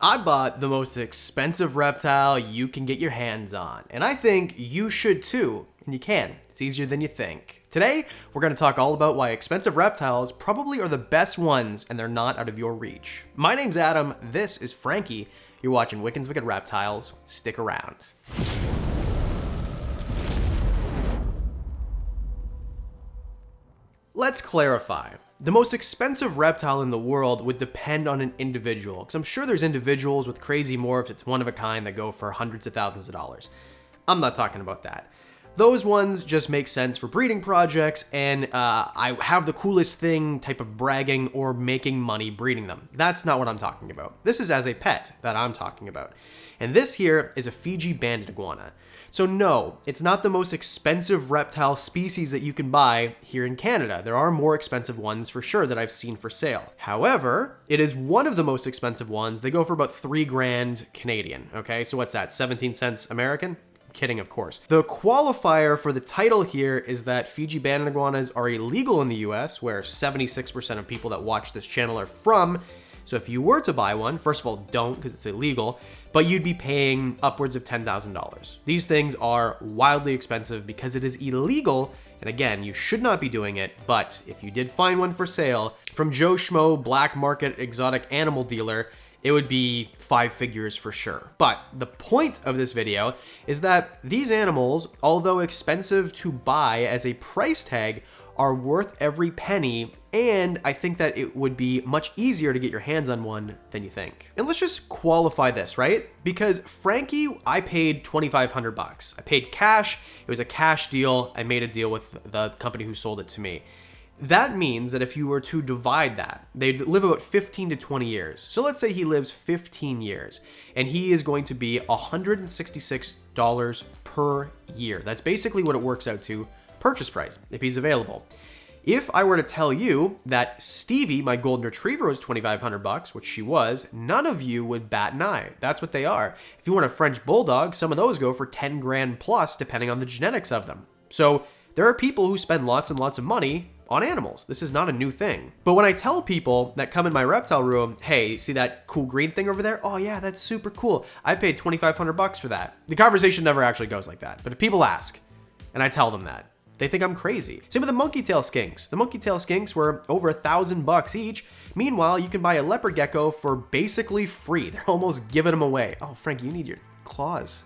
I bought the most expensive reptile you can get your hands on, and I think you should too, and you can. It's easier than you think. Today, we're going to talk all about why expensive reptiles probably are the best ones and they're not out of your reach. My name's Adam, this is Frankie. You're watching Wiccan's Wicked Reptiles. Stick around. Let's clarify. The most expensive reptile in the world would depend on an individual, because I'm sure there's individuals with crazy morphs, it's one of a kind, that go for hundreds of thousands of dollars. I'm not talking about that. Those ones just make sense for breeding projects, and I have the coolest thing type of bragging or making money breeding them. That's not what I'm talking about. This is as a pet that I'm talking about. And this here is a Fiji banded iguana. So no, it's not the most expensive reptile species that you can buy here in Canada. There are more expensive ones for sure that I've seen for sale. However, it is one of the most expensive ones. They go for about $3,000 Canadian, okay? So what's that, 17 cents American? Kidding, of course. The qualifier for the title here is that Fiji banded iguanas are illegal in the US, where 76% of people that watch this channel are from. So if you were to buy one, first of all, don't, because it's illegal, but you'd be paying upwards of $10,000. These things are wildly expensive because it is illegal, and again, you should not be doing it, but if you did find one for sale from Joe Schmo black market exotic animal dealer, it would be 5 figures for sure. But the point of this video is that these animals, although expensive to buy as a price tag, are worth every penny, and I think that it would be much easier to get your hands on one than you think. And let's just qualify this, right? Because Frankie, I paid $2,500. I paid cash. It was a cash deal. I made a deal with the company who sold it to me. That means that if you were to divide that, they'd live about 15 to 20 years. So let's say he lives 15 years, and he is going to be $166 per year. That's basically what it works out to purchase price, if he's available. If I were to tell you that Stevie, my golden retriever, was $2,500, which she was, none of you would bat an eye. That's what they are. If you want a French bulldog, some of those go for 10 grand plus, depending on the genetics of them. So there are people who spend lots and lots of money on animals. This is not a new thing. But when I tell people that come in my reptile room, hey, see that cool green thing over there? Oh yeah, that's super cool. I paid $2,500 for that. The conversation never actually goes like that. But if people ask, and I tell them that, they think I'm crazy. Same with the monkey tail skinks. The monkey tail skinks were over $1,000 each. Meanwhile, you can buy a leopard gecko for basically free. They're almost giving them away. Oh, Frankie, you need your claws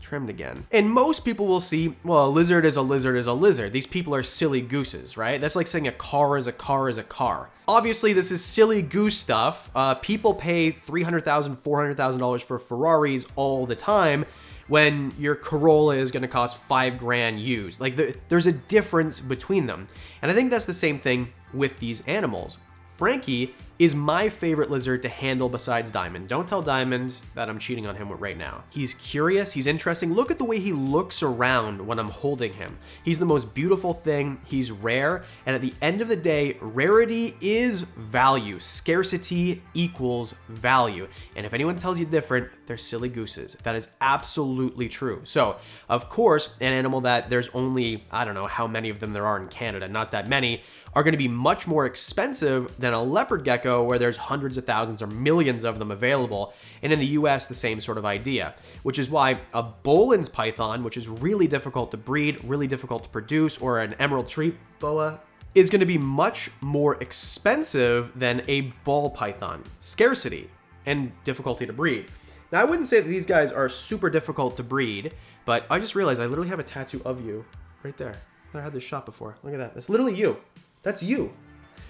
trimmed again. And most people will see, well, a lizard is a lizard is a lizard. These people are silly gooses, right? That's like saying a car is a car is a car. Obviously, this is silly goose stuff. People pay $300,000, $400,000 for Ferraris all the time, when your Corolla is going to cost $5,000 used. Like there's a difference between them. And I think that's the same thing with these animals. Frankie is my favorite lizard to handle besides Diamond. Don't tell Diamond that I'm cheating on him right now. He's curious, he's interesting. Look at the way he looks around when I'm holding him. He's the most beautiful thing, he's rare, and at the end of the day, rarity is value. Scarcity equals value. And if anyone tells you different, they're silly gooses. That is absolutely true. So, of course, an animal that there's only, I don't know how many of them there are in Canada, not that many, are going to be much more expensive than a leopard gecko where there's hundreds of thousands or millions of them available. And in the US, the same sort of idea, which is why a Boelen's python, which is really difficult to breed, really difficult to produce, or an emerald tree boa, is going to be much more expensive than a ball python. Scarcity and difficulty to breed. Now, I wouldn't say that these guys are super difficult to breed, but I just realized I literally have a tattoo of you right there. I had this shot before. Look at that. That's literally you. That's you.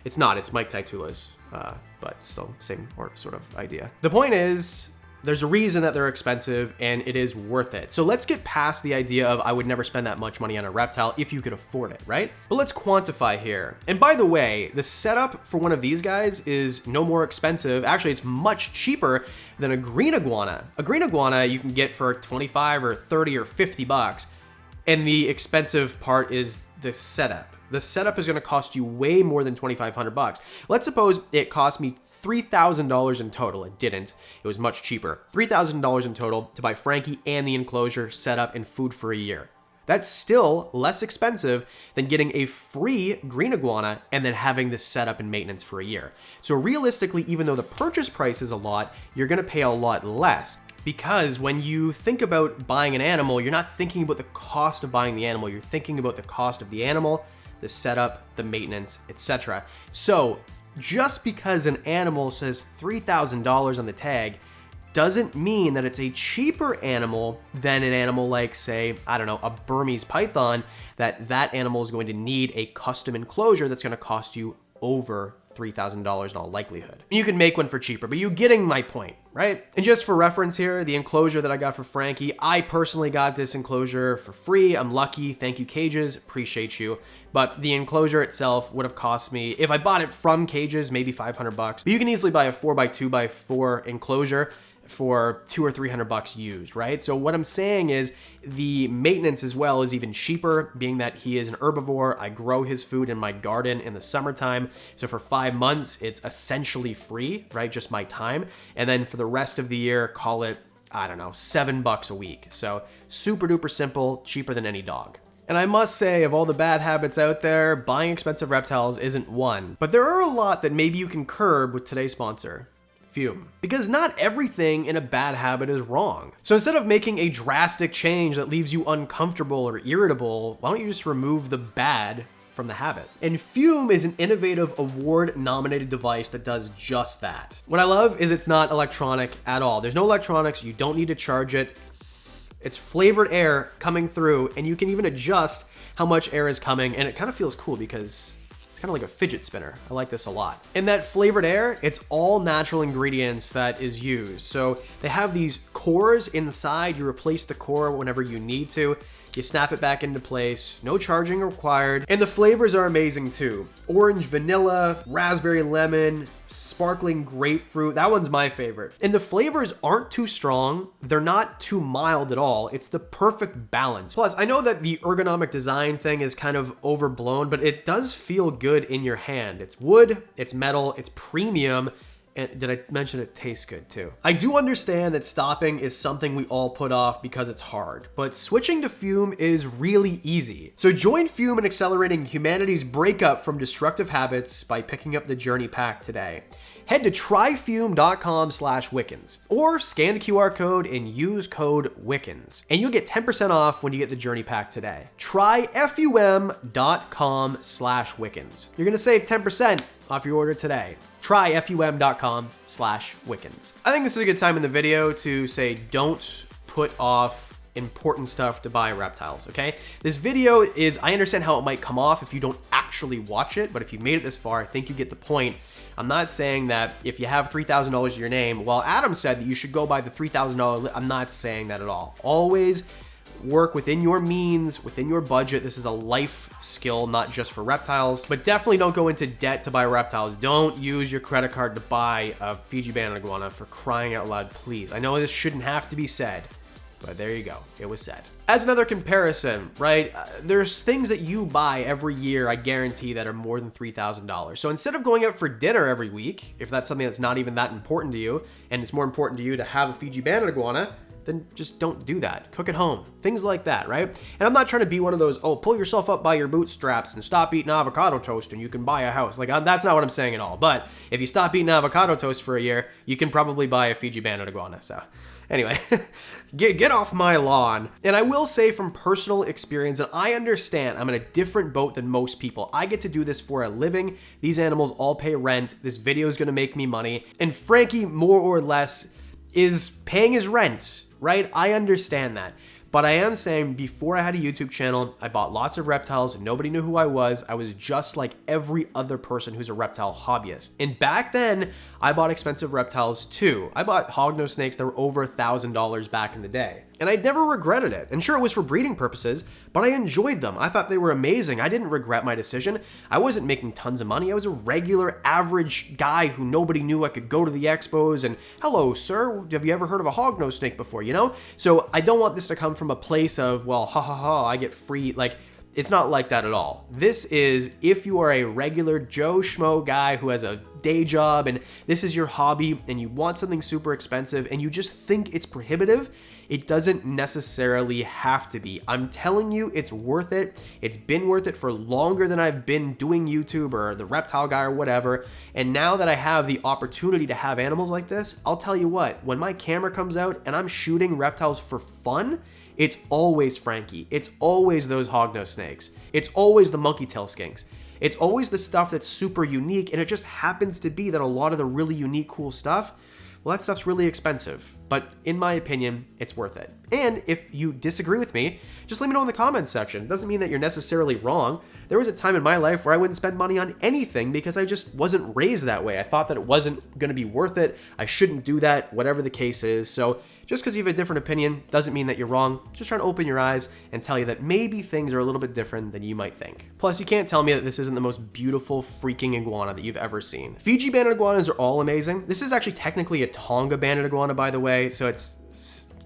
It's not. It's Mike Taitula's, but still same sort of idea. The point is, there's a reason that they're expensive, and it is worth it. So let's get past the idea of I would never spend that much money on a reptile if you could afford it, right? But let's quantify here. And by the way, the setup for one of these guys is no more expensive. Actually, it's much cheaper than a green iguana. A green iguana you can get for 25 or 30 or $50. And the expensive part is the setup. The setup is going to cost you way more than $2,500. Let's suppose it cost me $3,000 in total. It didn't. It was much cheaper. $3,000 in total to buy Frankie and the enclosure, setup, and food for a year. That's still less expensive than getting a free green iguana and then having this setup and maintenance for a year. So realistically, even though the purchase price is a lot, you're gonna pay a lot less. Because when you think about buying an animal, you're not thinking about the cost of buying the animal, you're thinking about the cost of the animal, the setup, the maintenance, etc. So just because an animal says $3,000 on the tag doesn't mean that it's a cheaper animal than an animal like, say, I don't know, a Burmese python, that animal is going to need a custom enclosure that's going to cost you over $3,000 in all likelihood. You can make one for cheaper, but you're getting my point, right? And just for reference here, the enclosure that I got for Frankie, I personally got this enclosure for free. I'm lucky. Thank you, Cages. Appreciate you. But the enclosure itself would have cost me, if I bought it from Cages, maybe $500. But you can easily buy a 4x2x4 enclosure for $200 or $300 used, right? So what I'm saying is the maintenance as well is even cheaper, being that he is an herbivore. I grow his food in my garden in the summertime. So for 5 months, it's essentially free, right? Just my time. And then for the rest of the year, call it, I don't know, $7 a week. So super duper simple, cheaper than any dog. And I must say, of all the bad habits out there, buying expensive reptiles isn't one. But there are a lot that maybe you can curb with today's sponsor, Fume. Because not everything in a bad habit is wrong. So instead of making a drastic change that leaves you uncomfortable or irritable, why don't you just remove the bad from the habit? And Fume is an innovative award-nominated device that does just that. What I love is it's not electronic at all. There's no electronics, you don't need to charge it. It's flavored air coming through, and you can even adjust how much air is coming, and it kind of feels cool because kind of like a fidget spinner. I like this a lot. In that flavored air, it's all natural ingredients that is used. So they have these cores inside. You replace the core whenever you need to. You snap it back into place, no charging required. And the flavors are amazing too. Orange, vanilla, raspberry, lemon, sparkling grapefruit. That one's my favorite. And the flavors aren't too strong. They're not too mild at all. It's the perfect balance. Plus, I know that the ergonomic design thing is kind of overblown, but it does feel good in your hand. It's wood, it's metal, it's premium. And did I mention it tastes good too? I do understand that stopping is something we all put off because it's hard, but switching to Fume is really easy. So join Fume in accelerating humanity's breakup from destructive habits by picking up the Journey Pack today. Head to tryfume.com/Wickens or scan the QR code and use code Wickens, and you'll get 10% off when you get the Journey Pack today. Tryfum.com/Wickens. You're gonna save 10% off your order today. Tryfum.com/Wickens. I think this is a good time in the video to say don't put off important stuff to buy reptiles, okay? This video is, I understand how it might come off if you don't actually watch it, but if you made it this far, I think you get the point. I'm not saying that if you have $3,000 to your name, well, Adam said that you should go buy the $3,000, I'm not saying that at all. Always work within your means, within your budget. This is a life skill, not just for reptiles, but definitely don't go into debt to buy reptiles. Don't use your credit card to buy a Fiji banded iguana, for crying out loud, please. I know this shouldn't have to be said, but there you go, it was said. As another comparison, right, there's things that you buy every year, I guarantee, that are more than $3,000. So instead of going out for dinner every week, if that's something that's not even that important to you, and it's more important to you to have a Fiji banded iguana, then just don't do that. Cook at home. Things like that, right? And I'm not trying to be one of those, oh, pull yourself up by your bootstraps and stop eating avocado toast and you can buy a house. Like, that's not what I'm saying at all. But if you stop eating avocado toast for a year, you can probably buy a Fiji banded iguana. So anyway, get off my lawn. And I will say from personal experience that I understand I'm in a different boat than most people. I get to do this for a living. These animals all pay rent. This video is going to make me money. And Frankie, more or less, is paying his rent, right? I understand that. But I am saying, before I had a YouTube channel, I bought lots of reptiles. Nobody knew who I was. I was just like every other person who's a reptile hobbyist. And back then, I bought expensive reptiles too. I bought hognose snakes that were over $1,000 back in the day. And I never regretted it. And sure, it was for breeding purposes, but I enjoyed them. I thought they were amazing. I didn't regret my decision. I wasn't making tons of money. I was a regular, average guy who nobody knew. I could go to the expos and, hello, sir, have you ever heard of a hognose snake before, you know? So I don't want this to come from a place of, well, ha ha ha, I get free. Like, It's not like that at all. This is if you are a regular Joe Schmo guy who has a day job and this is your hobby and you want something super expensive and you just think it's prohibitive, it doesn't necessarily have to be. I'm telling you, it's worth it. It's been worth it for longer than I've been doing YouTube or the reptile guy or whatever. And now that I have the opportunity to have animals like this, I'll tell you what, when my camera comes out and I'm shooting reptiles for fun, it's always Frankie. It's always those hognose snakes. It's always the monkey tail skinks. It's always the stuff that's super unique, and it just happens to be that a lot of the really unique, cool stuff, well, that stuff's really expensive. But in my opinion, it's worth it. And if you disagree with me, just let me know in the comments section. It doesn't mean that you're necessarily wrong. There was a time in my life where I wouldn't spend money on anything because I just wasn't raised that way. I thought that it wasn't going to be worth it. I shouldn't do that, whatever the case is. So just because you have a different opinion doesn't mean that you're wrong. Just trying to open your eyes and tell you that maybe things are a little bit different than you might think. Plus, you can't tell me that this isn't the most beautiful freaking iguana that you've ever seen. Fiji banded iguanas are all amazing. This is actually technically a Tonga banded iguana, by the way, so it's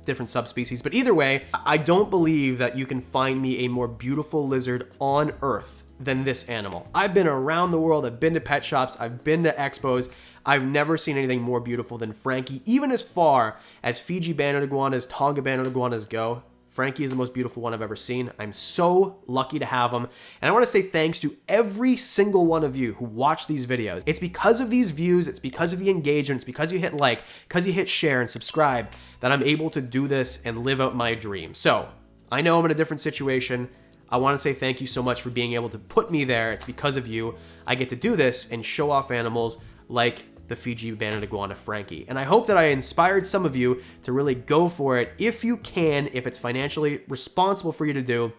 different subspecies. But either way, I don't believe that you can find me a more beautiful lizard on Earth than this animal. I've been around the world. I've been to pet shops. I've been to expos. I've never seen anything more beautiful than Frankie. Even as far as Fiji banded iguanas, Tonga banded iguanas go, Frankie is the most beautiful one I've ever seen. I'm so lucky to have him. And I want to say thanks to every single one of you who watch these videos. It's because of these views, it's because of the engagement, it's because you hit like, because you hit share and subscribe that I'm able to do this and live out my dream. So I know I'm in a different situation. I want to say thank you so much for being able to put me there. It's because of you I get to do this and show off animals like the Fiji banded iguana Frankie. And I hope that I inspired some of you to really go for it if you can, if it's financially responsible for you to do.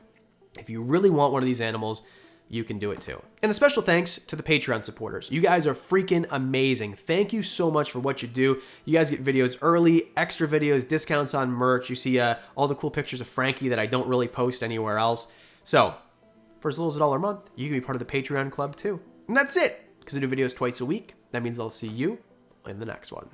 If you really want one of these animals, you can do it too. And a special thanks to the Patreon supporters. You guys are freaking amazing. Thank you so much for what you do. You guys get videos early, extra videos, discounts on merch. You see all the cool pictures of Frankie that I don't really post anywhere else. So for as little as $1 a month, you can be part of the Patreon club too. And that's it, because I do videos twice a week. That means I'll see you in the next one.